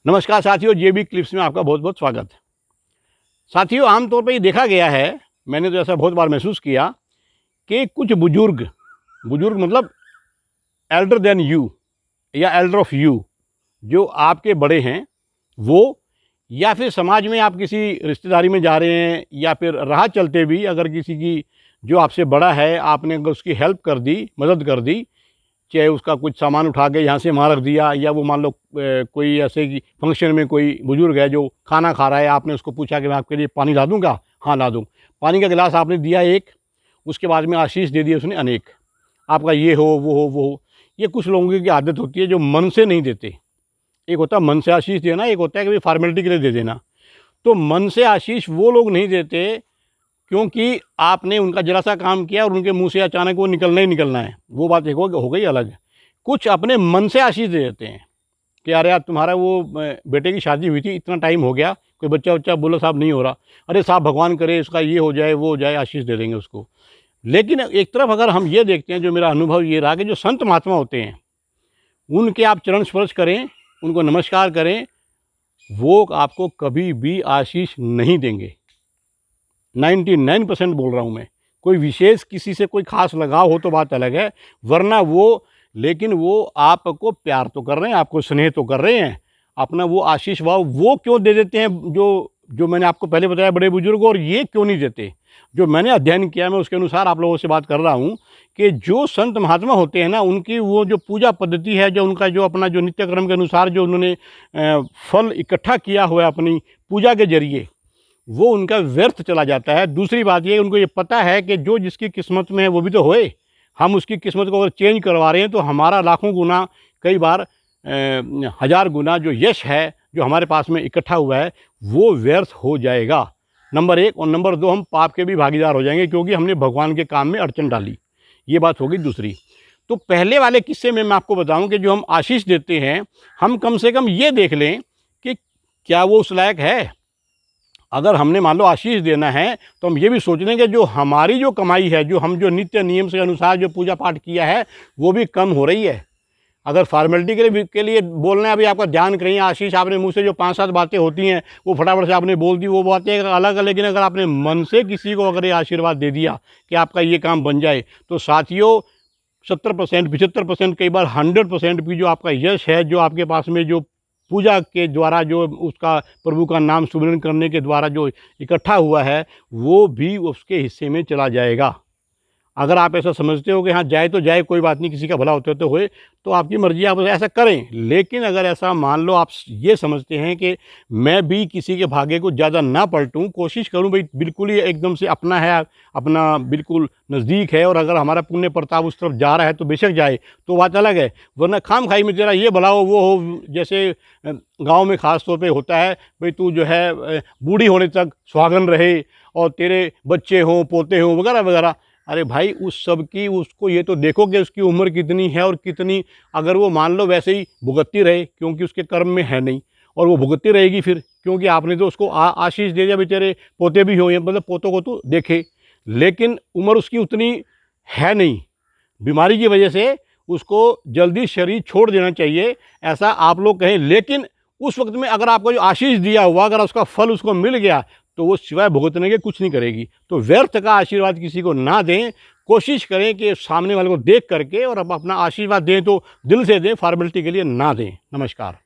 नमस्कार साथियों, जेबी क्लिप्स में आपका बहुत बहुत स्वागत है। साथियों, आमतौर पर ये देखा गया है, मैंने तो ऐसा बहुत बार महसूस किया कि कुछ बुजुर्ग बुजुर्ग मतलब एल्डर देन यू या एल्डर ऑफ यू, जो आपके बड़े हैं वो, या फिर समाज में आप किसी रिश्तेदारी में जा रहे हैं या फिर राह चलते भी अगर किसी की जो आपसे बड़ा है आपने अगर उसकी हेल्प कर दी, मदद कर दी, चाहे उसका कुछ सामान उठा के यहाँ से वहाँ रख दिया, या वो मान लो कोई ऐसे कि फंक्शन में कोई बुजुर्ग है जो खाना खा रहा है, आपने उसको पूछा कि मैं आपके लिए पानी ला दूँगा? हाँ, ला दूँ। पानी का गिलास आपने दिया एक, उसके बाद में आशीष दे दिया उसने अनेक। आपका ये हो, वो हो, वो हो। ये कुछ लोगों की आदत होती है जो मन से नहीं देते। एक होता है मन से आशीष देना, एक होता है कि भाई फॉर्मेलिटी के लिए दे देना। तो मन से आशीष वो लोग नहीं देते क्योंकि आपने उनका ज़रा सा काम किया और उनके मुंह से अचानक वो निकलना ही निकलना है, वो बात एक हो गई अलग। कुछ अपने मन से आशीष दे देते हैं कि यार तुम्हारा वो बेटे की शादी हुई थी, इतना टाइम हो गया, कोई बच्चा बोलो साहब नहीं हो रहा, अरे साहब भगवान करे इसका ये हो जाए वो हो जाए, आशीष दे देंगे उसको। लेकिन एक तरफ अगर हम ये देखते हैं, जो मेरा अनुभव ये रहा कि जो संत महात्मा होते हैं उनके आप चरण स्पर्श करें, उनको नमस्कार करें, वो आपको कभी भी आशीष नहीं देंगे। 99% बोल रहा हूँ मैं। कोई विशेष किसी से कोई खास लगाव हो तो बात अलग है, वरना लेकिन वो आपको प्यार तो कर रहे हैं, आपको स्नेह तो कर रहे हैं, अपना वो आशीष भाव वो क्यों दे देते हैं जो मैंने आपको पहले बताया बड़े बुजुर्ग, और ये क्यों नहीं देते? जो मैंने अध्ययन किया मैं उसके अनुसार आप लोगों से बात कर रहा हूँ कि जो संत महात्मा होते हैं ना, उनकी वो जो पूजा पद्धति है, जो उनका जो अपना जो नित्य क्रम के अनुसार जो उन्होंने फल इकट्ठा किया हुआ है अपनी पूजा के जरिए, वो उनका व्यर्थ चला जाता है। दूसरी बात ये, उनको ये पता है कि जो जिसकी किस्मत में है वो भी तो होए। हम उसकी किस्मत को अगर चेंज करवा रहे हैं तो हमारा लाखों गुना, कई बार 1000 गुना जो यश है जो हमारे पास में इकट्ठा हुआ है वो व्यर्थ हो जाएगा, नंबर 1। और नंबर 2, हम पाप के भी भागीदार हो जाएंगे क्योंकि हमने भगवान के काम में अड़चन डाली। ये बात होगी दूसरी। तो पहले वाले किस्से में मैं आपको बताऊं कि जो हम आशीष देते हैं, हम कम से कम ये देख लें कि क्या वो उस लायक है। अगर हमने मान लो आशीष देना है तो हम ये भी सोच लें कि जो हमारी जो कमाई है, जो हम जो नित्य नियम से अनुसार जो पूजा पाठ किया है वो भी कम हो रही है। अगर फॉर्मेलिटी के लिए बोलना है, अभी आपका ध्यान कहीं आशीष, आपने मुँह से जो 5-7 बातें होती हैं वो फटाफट से आपने बोल दी, वो बातें अलग है। लेकिन अगर आपने मन से किसी को अगर ये आशीर्वाद दे दिया कि आपका ये काम बन जाए, तो साथियों 70%, 75%, कई बार 100% भी जो आपका यश है, जो आपके पास में जो पूजा के द्वारा जो उसका प्रभु का नाम सुमिरन करने के द्वारा जो इकट्ठा हुआ है, वो भी उसके हिस्से में चला जाएगा। अगर आप ऐसा समझते हो कि हाँ जाए तो जाए, कोई बात नहीं, किसी का भला होते तो होए, तो आपकी मर्जी, आप ऐसा करें। लेकिन अगर ऐसा मान लो आप ये समझते हैं कि मैं भी किसी के भाग्य को ज़्यादा ना पलटूं, कोशिश करूं भाई बिल्कुल ही एकदम से अपना है, अपना बिल्कुल नज़दीक है, और अगर हमारा पुण्य प्रताप उस तरफ जा रहा है तो बेशक जाए, तो बात अलग है। वरना खाम खाई में तेरा ये भला हो वो हो, जैसे गाँव में ख़ास तौर पर होता है, भाई तू जो है बूढ़ी होने तक सुहागन रहे और तेरे बच्चे हों, पोते हों, वगैरह वगैरह। अरे भाई, उस सब की उसको ये तो देखो कि उसकी उम्र कितनी है और कितनी, अगर वो मान लो वैसे ही भुगतती रहे क्योंकि उसके कर्म में है नहीं, और वो भुगतती रहेगी फिर, क्योंकि आपने तो उसको आशीष दे दिया, बेचारे पोते भी हो, मतलब पोतों को तो देखे, लेकिन उम्र उसकी उतनी है नहीं, बीमारी की वजह से उसको जल्दी शरीर छोड़ देना चाहिए, ऐसा आप लोग कहें। लेकिन उस वक्त में अगर आपको जो आशीष दिया हुआ, अगर उसका फल उसको मिल गया, तो वो सिवाय भुगतने के कुछ नहीं करेगी। तो व्यर्थ का आशीर्वाद किसी को ना दें। कोशिश करें कि सामने वाले को देख करके और अब अपना आशीर्वाद दें तो दिल से दें, फॉर्मेलिटी के लिए ना दें। नमस्कार।